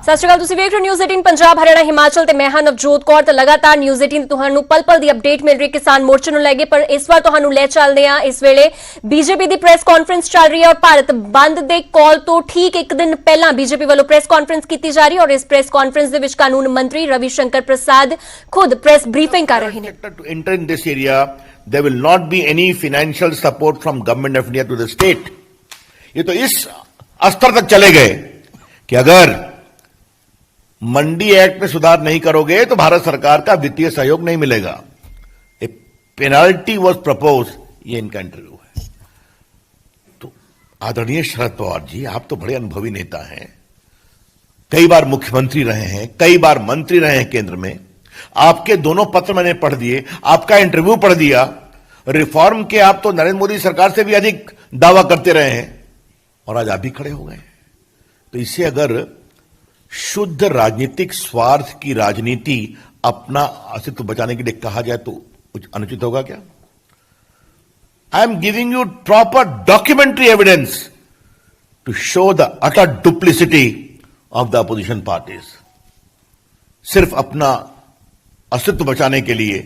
ਸਤਿ ਸ਼੍ਰੀ ਅਕਾਲ, ਤੁਸੀਂ ਵੇਖ ਰਹੇ ਹੋ ਨਿਊਜ਼ 18 ਪੰਜਾਬ ਹਰਿਆਣਾ ਹਿਮਾਚਲ ਤੇ ਮੈਂ ਹਾਂ ਨਵਜੋਤ ਕੌਰ। ਤੇ ਲਗਾਤਾਰ ਨਿਊਜ਼ 18 ਤੁਹਾਨੂੰ ਪਲ ਦੀ ਅਪਡੇਟ ਮਿਲ ਰਹੀ ਹੈ ਕਿਸਾਨ ਮੋਰਚੇ ਨੂੰ ਲੈ ਕੇ, ਪਰ ਇਸ ਵਾਰ ਤੁਹਾਨੂੰ ਲੈ ਚੱਲਦੇ ਹਾਂ। ਇਸ ਵੇਲੇ ਬੀਜੇਪੀ ਦੀ ਪ੍ਰੈਸ ਕਾਨਫਰੰਸ ਚੱਲ ਰਹੀ ਹੈ ਔਰ ਭਾਰਤ ਬੰਦ ਦੇ ਕਾਲ ਤੋਂ ਠੀਕ ਇੱਕ ਦਿਨ ਪਹਿਲਾਂ ਬੀਜੇਪੀ ਵੱਲੋਂ ਪ੍ਰੈਸ ਕਾਨਫਰੰਸ ਕੀਤੀ ਜਾ ਰਹੀ ਹੈ ਔਰ ਇਸ ਪ੍ਰੈਸ ਕਾਨਫਰੰਸ ਦੇ ਵਿੱਚ ਕਾਨੂੰਨ ਮੰਤਰੀ ਰਵੀ ਸ਼ੰਕਰ ਪ੍ਰਸਾਦ ਖੁਦ ਪ੍ਰੈਸ ਬਰੀਫਿੰਗ ਕਰ ਰਹੇ ਨੇ। To enter in this area, there will not be any financial support from government of India to the state. ये तो इस स्तर तक चले गए कि अगर मंडी एक्ट में सुधार नहीं करोगे तो भारत सरकार का वित्तीय सहयोग नहीं मिलेगा। ए पेनाल्टी वॉज प्रपोज, ये इनका इंटरव्यू है। तो आदरणीय शरद पवार जी, आप तो बड़े अनुभवी नेता हैं, कई बार मुख्यमंत्री रहे हैं, कई बार मंत्री रहे हैं केंद्र में। आपके दोनों पत्र मैंने पढ़ दिए, आपका इंटरव्यू पढ़ दिया। रिफॉर्म के आप तो नरेंद्र मोदी सरकार से भी अधिक दावा करते रहे हैं और आज आप भी खड़े हो गए। तो इससे अगर शुद्ध राजनीतिक स्वार्थ की राजनीति अपना अस्तित्व बचाने के लिए कहा जाए तो कुछ अनुचित होगा क्या? I am giving you proper documentary evidence to show the utter duplicity of the opposition parties. सिर्फ अपना अस्तित्व बचाने के लिए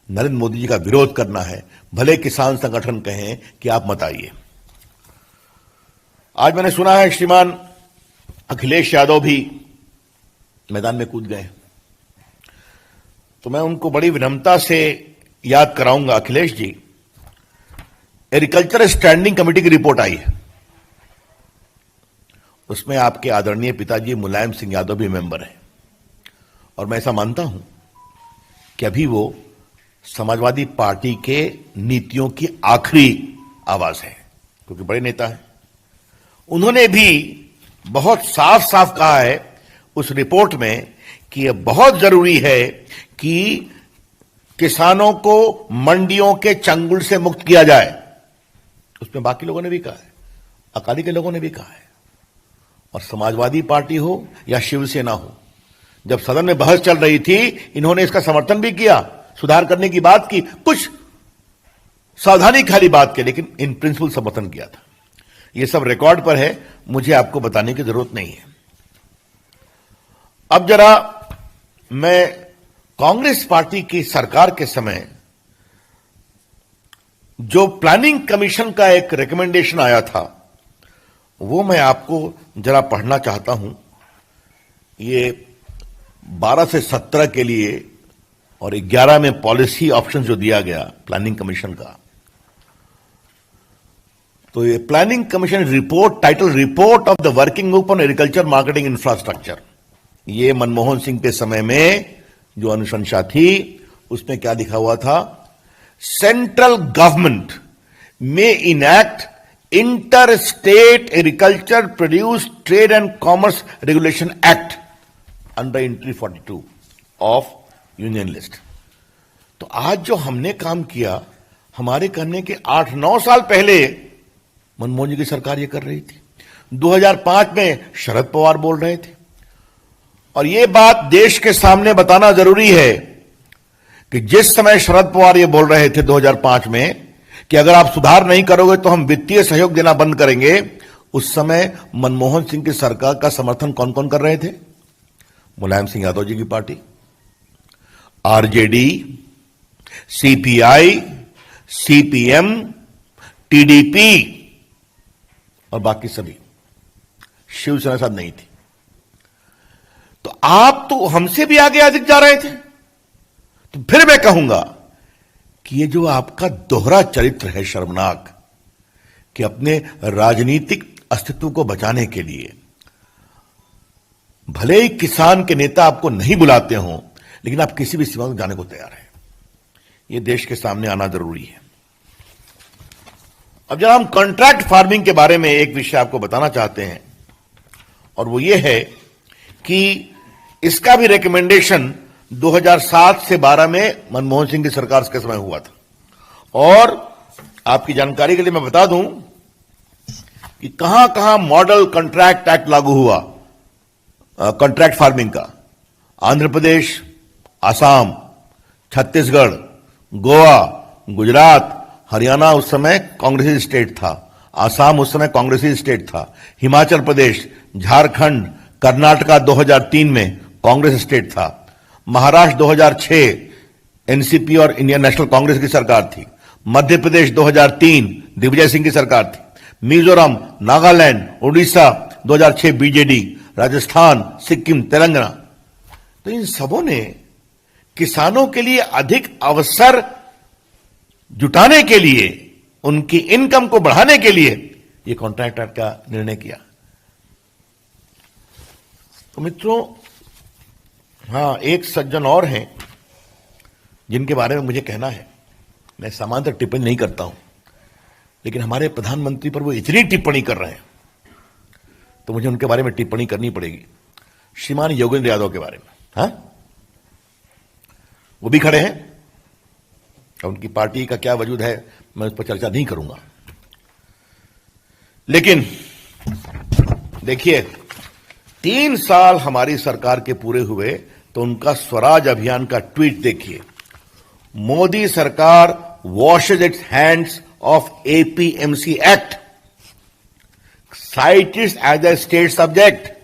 नरेंद्र मोदी जी का विरोध करना है, भले किसान संगठन कहें कि आप मत आइए। आज मैंने सुना है श्रीमान अखिलेश यादव भी मैदान में कूद गए, तो मैं उनको बड़ी विनम्रता से याद कराऊंगा। Akhilesh ji, agriculture standing committee की रिपोर्ट आई है, उसमें आपके आदरणीय पिताजी मुलायम सिंह यादव भी मेंबर हैं और मैं ऐसा मानता हूं कि अभी वो समाजवादी पार्टी के नीतियों की आखिरी आवाज है, क्योंकि बड़े नेता हैं। उन्होंने भी बहुत साफ साफ कहा है उस रिपोर्ट में कि यह बहुत जरूरी है कि किसानों को मंडियों के चंगुल से मुक्त किया जाए। उसमें बाकी लोगों ने भी कहा है, अकाली के लोगों ने भी कहा है, और समाजवादी पार्टी हो या शिवसेना हो, जब सदन में बहस चल रही थी इन्होंने इसका समर्थन भी किया, सुधार करने की बात की, कुछ सावधानी खाली बात की, लेकिन इन प्रिंसिपल समर्थन किया था। ये सब रिकॉर्ड पर है, मुझे आपको बताने की जरूरत नहीं है। अब जरा मैं कांग्रेस पार्टी की सरकार के समय जो प्लानिंग कमीशन का एक रिकमेंडेशन आया था वो मैं आपको जरा पढ़ना चाहता हूं। ये 12 से 17 के लिए और 11 में पॉलिसी ऑप्शन जो दिया गया प्लानिंग कमीशन का, तो ये planning commission report, title report of the working group on agriculture marketing infrastructure, ये मनमोहन सिंह के समय में जो अनुशंसा थी उसमें क्या लिखा हुआ था? सेंट्रल गवर्नमेंट में enact inter state agriculture produce trade and commerce regulation act under entry 42 of union list. तो आज जो हमने काम किया, हमारे करने के 8-9 साल पहले मनमोहन जी की सरकार ये कर रही थी। 2005 में शरद पवार बोल रहे थे, और ये बात देश के सामने बताना जरूरी है कि जिस समय शरद पवार ये बोल रहे थे 2005 में कि अगर आप सुधार नहीं करोगे तो हम वित्तीय सहयोग देना बंद करेंगे, उस समय मनमोहन सिंह की सरकार का समर्थन कौन कौन कर रहे थे? मुलायम सिंह यादव जी की party, RJD, CPI, CPM, TDP और बाकी सभी। शिवसेना साथ नहीं थी। तो आप तो हमसे भी आगे अधिक जा रहे थे। तो फिर मैं कहूंगा कि ये जो आपका दोहरा चरित्र है शर्मनाक, कि अपने राजनीतिक अस्तित्व को बचाने के लिए भले ही किसान के नेता आपको नहीं बुलाते हों, लेकिन आप किसी भी सीमा तक जाने को तैयार हैं। ये देश के सामने आना जरूरी है। अब जब हम कॉन्ट्रैक्ट फार्मिंग के बारे में एक विषय आपको बताना चाहते हैं, और वो ये है कि इसका भी रिकमेंडेशन 2007 से 12 में मनमोहन सिंह की सरकार के समय हुआ था। और आपकी जानकारी के लिए मैं बता दूं कि कहां कहां मॉडल कॉन्ट्रैक्ट एक्ट लागू हुआ कॉन्ट्रैक्ट फार्मिंग का। आंध्र प्रदेश, आसाम, छत्तीसगढ़, गोवा, गुजरात, हरियाणा उस समय कांग्रेसी स्टेट था, आसाम उस समय कांग्रेसी स्टेट था, हिमाचल प्रदेश, झारखंड, कर्नाटका 2003 में कांग्रेस स्टेट था, महाराष्ट्र 2006 एनसीपी और इंडियन नेशनल कांग्रेस की सरकार थी, मध्य प्रदेश 2003 दिग्विजय सिंह की सरकार थी, मिजोरम, नागालैंड, उड़ीसा 2006 बीजेडी, राजस्थान, सिक्किम, तेलंगाना। तो इन सबों ने किसानों के लिए अधिक अवसर जुटाने के लिए, उनकी इनकम को बढ़ाने के लिए यह कॉन्ट्रैक्ट एक्ट का निर्णय किया। तो मित्रों, हां, एक सज्जन और हैं जिनके बारे में मुझे कहना है। मैं सामान्यतः टिप्पणी नहीं करता हूं, लेकिन हमारे प्रधानमंत्री पर वो इतनी टिप्पणी कर रहे हैं तो मुझे उनके बारे में टिप्पणी करनी पड़ेगी। श्रीमान योगेंद्र यादव के बारे में, हाँ, वो भी खड़े हैं। उनकी पार्टी का क्या वजूद है मैं उस पर चर्चा नहीं करूंगा, लेकिन देखिए 3 साल हमारी सरकार के पूरे हुए तो उनका स्वराज अभियान का ट्वीट देखिए। मोदी सरकार washes its hands of APMC act, cite its as a state subject.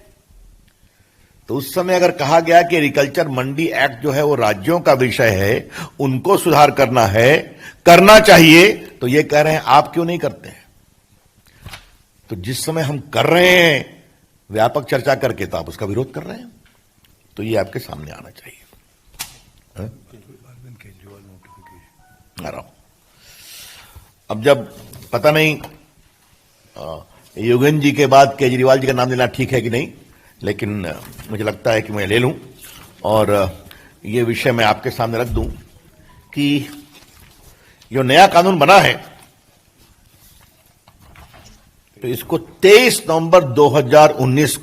तो उस समय अगर कहा गया कि एग्रीकल्चर मंडी एक्ट जो है वो राज्यों का विषय है, उनको सुधार करना है, करना चाहिए, तो ये कह रहे हैं आप क्यों नहीं करते हैं। तो जिस समय हम कर रहे हैं व्यापक चर्चा करके, तो आप उसका विरोध कर रहे हैं। तो ये आपके सामने आना चाहिए। आ रहा हूं। अब जब पता नहीं योगेंद्र जी के बाद केजरीवाल जी का नाम लेना ठीक है कि नहीं, लेकिन मुझे लगता है कि मैं ले लूं और ये विषय मैं आपके सामने रख दूं कि जो नया कानून बना है तो इसको 23 नवंबर 2020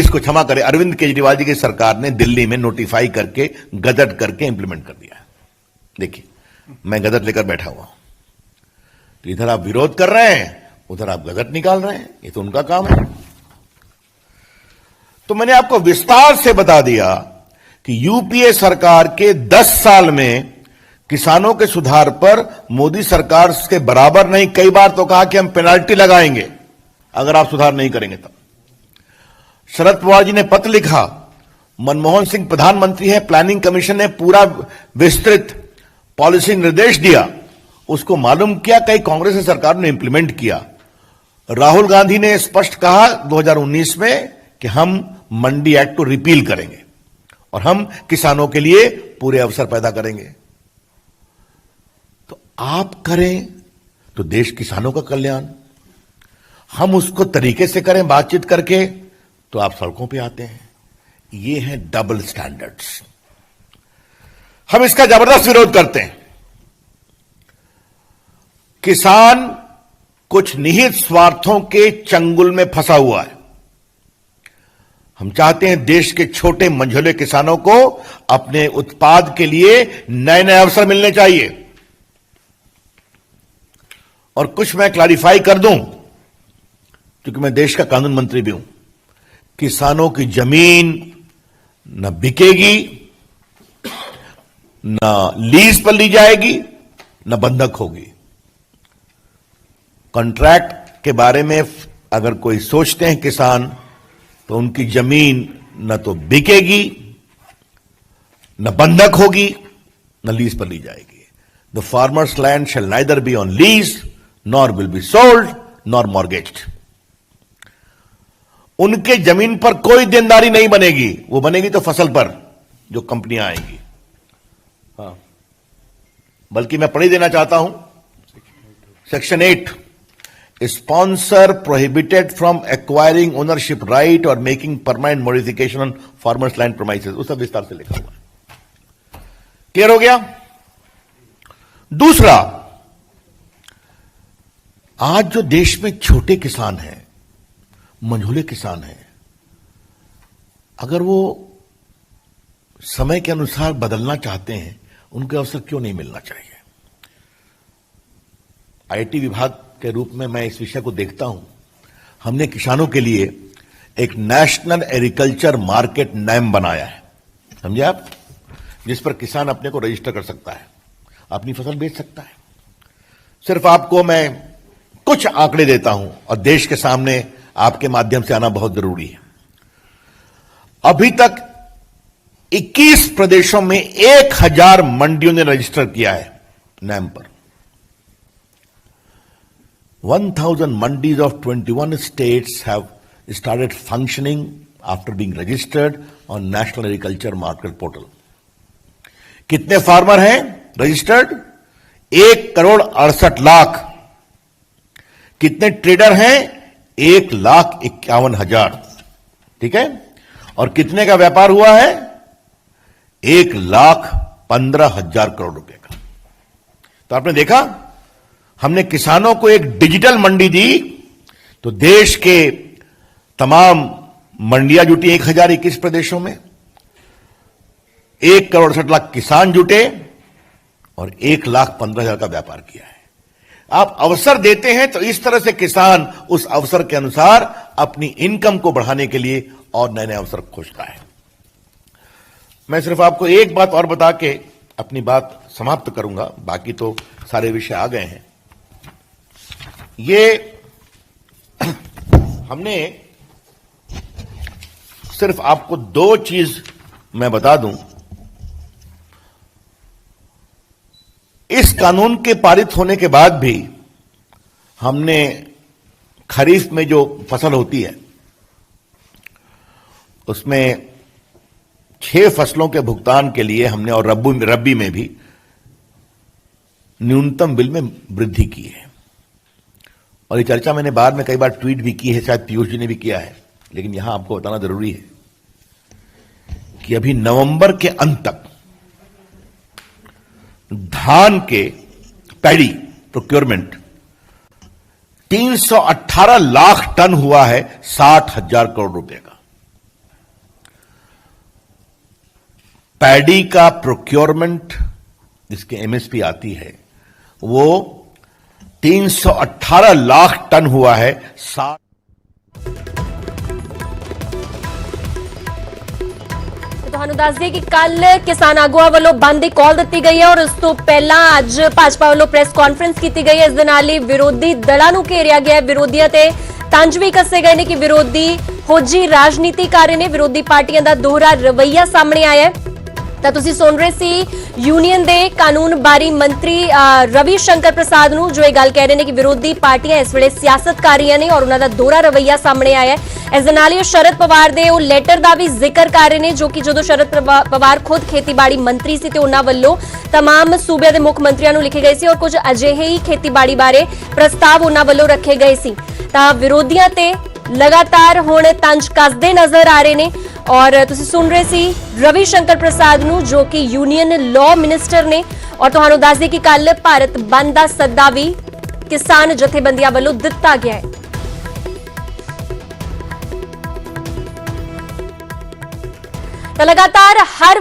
को क्षमा करें, अरविंद केजरीवाल जी की सरकार ने दिल्ली में नोटिफाई करके, गजट करके इंप्लीमेंट कर दिया है। देखिए, मैं गजट लेकर बैठा हुआ हूं, तो इधर आप विरोध कर रहे हैं, उधर आप गजट निकाल रहे हैं। ये तो उनका काम है। तो मैंने आपको विस्तार से बता दिया कि यूपीए सरकार के 10 साल में किसानों के सुधार पर मोदी सरकार के बराबर नहीं, कई बार तो कहा कि हम पेनाल्टी लगाएंगे अगर आप सुधार नहीं करेंगे। तब शरद पवार जी ने पत्र लिखा, मनमोहन सिंह प्रधानमंत्री है, प्लानिंग कमीशन ने पूरा विस्तृत पॉलिसी निर्देश दिया, उसको मालूम किया, कई कांग्रेस सरकार ने इंप्लीमेंट किया। राहुल गांधी ने स्पष्ट कहा 2019 में कि हम मंडी एक्ट को रिपील करेंगे और हम किसानों के लिए पूरे अवसर पैदा करेंगे। तो आप करें तो देश किसानों का कल्याण, हम उसको तरीके से करें बातचीत करके, तो आप सड़कों पे आते हैं। ये हैं डबल स्टैंडर्ड्स। हम इसका जबरदस्त विरोध करते हैं। किसान कुछ निहित स्वार्थों के चंगुल में फंसा हुआ है। हम चाहते हैं देश के छोटे मंझोले किसानों को अपने उत्पाद के लिए नए नए अवसर मिलने चाहिए। और कुछ मैं क्लैरिफाई कर दूं, क्योंकि मैं देश का कानून मंत्री भी हूं, किसानों की जमीन न बिकेगी, न लीज पर ली जाएगी, न बंधक होगी। कॉन्ट्रैक्ट के बारे में अगर कोई सोचते हैं किसान, तो उनकी जमीन न तो बिकेगी, न बंधक होगी, न लीज पर ली जाएगी। The farmers land shall neither be on lease nor will be sold nor mortgaged. उनके जमीन पर कोई देनदारी नहीं बनेगी, वो बनेगी तो फसल पर जो कंपनियां आएंगी। हाँ, बल्कि मैं पढ़ ही देना चाहता हूं section 8, sponsor prohibited from acquiring ownership right और making permanent modification on farmers land premises, उसका विस्तार से लिखा हुआ है। क्लियर हो गया। दूसरा, आज जो देश में छोटे किसान हैं, मंझोले किसान हैं, अगर वो समय के अनुसार बदलना चाहते हैं, उनके अवसर क्यों नहीं मिलना चाहिए। आईटी विभाग के रूप में मैं इस विषय को देखता हूं। हमने किसानों के लिए एक नेशनल एग्रीकल्चर मार्केट नेम बनाया है, समझे आप, जिस पर किसान अपने को रजिस्टर कर सकता है, अपनी फसल बेच सकता है। सिर्फ आपको मैं कुछ आंकड़े देता हूं और देश के सामने आपके माध्यम से आना बहुत जरूरी है। अभी तक 21 प्रदेशों में 1000 मंडियों ने रजिस्टर किया है नाम पर। 1000 mandis of 21 states have started functioning after being registered on National Agriculture Market Portal. कितने फार्मर हैं रजिस्टर्ड? 1,68,00,000। कितने ट्रेडर हैं? 1,51,000। ठीक है। और कितने का व्यापार हुआ है? 1,15,000 करोड़ रुपए का। तो आपने देखा, हमने किसानों को एक डिजिटल मंडी दी तो देश के तमाम मंडियां जुटी 1021 प्रदेशों में, 1,68,00,000 किसान जुटे और 1,15,000 का व्यापार किया है। आप अवसर देते हैं तो इस तरह से किसान उस अवसर के अनुसार अपनी इनकम को बढ़ाने के लिए और नए नए अवसर खोजता है। मैं सिर्फ आपको एक बात और बता के अपनी बात समाप्त करूंगा, बाकी तो सारे विषय आ गए हैं। ये हमने सिर्फ आपको 2 चीज मैं बता दूं। इस कानून के पारित होने के बाद भी हमने खरीफ में जो फसल होती है उसमें 6 फसलों के भुगतान के लिए हमने, और रब्बी में भी न्यूनतम बिल में वृद्धि की है। और ये चर्चा मैंने बाद में कई बार ट्वीट भी की है, शायद पीयूष जी ने भी किया है, लेकिन यहां आपको बताना जरूरी है कि अभी नवंबर के अंत तक धान के पैडी प्रोक्योरमेंट 318 लाख टन हुआ है, 60,000 करोड़ रुपए का। पैडी का प्रोक्योरमेंट जिसके एमएसपी आती है वो 318 लाख टन हुआ है। ਤੁਹਾਨੂੰ ਦੱਸ ਦਈਏ ਕਿ ਕੱਲ ਕਿਸਾਨ ਆਗੂਆਂ ਵੱਲੋਂ ਬੰਦ ਦੀ ਕਾਲ ਦਿੱਤੀ ਗਈ ਹੈ ਔਰ ਉਸ ਤੋਂ ਪਹਿਲਾਂ ਅੱਜ ਭਾਜਪਾ ਵੱਲੋਂ ਪ੍ਰੈਸ ਕਾਨਫਰੰਸ ਕੀਤੀ ਗਈ ਹੈ। ਇਸ ਦੇ ਨਾਲ ਹੀ ਵਿਰੋਧੀ ਦਲਾਂ ਨੂੰ ਘੇਰਿਆ ਗਿਆ ਹੈ। ਵਿਰੋਧੀਆਂ ਤੇ ਤੰਜ ਵੀ ਕੱਸੇ ਗਏ ਨੇ ਕਿ ਵਿਰੋਧੀ ਫੌਜੀ ਰਾਜਨੀਤੀ ਕਰ ਰਹੇ ਨੇ। ਵਿਰੋਧੀ ਪਾਰਟੀਆਂ ਦਾ ਦੋਹਰਾ ਰਵੱਈਆ ਸਾਹਮਣੇ ਆਇਆ ਹੈ। ਤਾਂ ਤੁਸੀਂ ਸੁਣ ਰਹੇ ਸੀ यूनियन दे कानून बारी मंत्री रवि शंकर प्रसाद नूं जो ये गल कह रहे हैं कि विरोधी पार्टियां इस वेले सियासत कर रही ने और उन्होंने दोहरा रवैया सामने आया है। इस दे नाल ही शरद पवार दे वो लैटर का भी जिक्र कर रहे हैं जो कि जो शरद पवार खुद खेतीबाड़ी मंत्री सी ते उन्हां वल्लों तमाम सूबे के मुख मंत्रियों नूं लिखे गए सी और कुछ अजिहे ही खेतीबाड़ी बारे प्रस्ताव उन्हां वल्लों रखे गए सी। तां विरोधियां ते लगातार हुण तंज कसदे नजर आ रहे हैं। और तुसीं सुन रहे सी रवि शंकर प्रसाद नूं जो कि यूनियन लॉ मिनिस्टर ने। और तुहानूं दस दे कि कल भारत बंद दा सद्दा भी किसान जथेबंदियां वल्लों दिता गया है। तो लगातार हर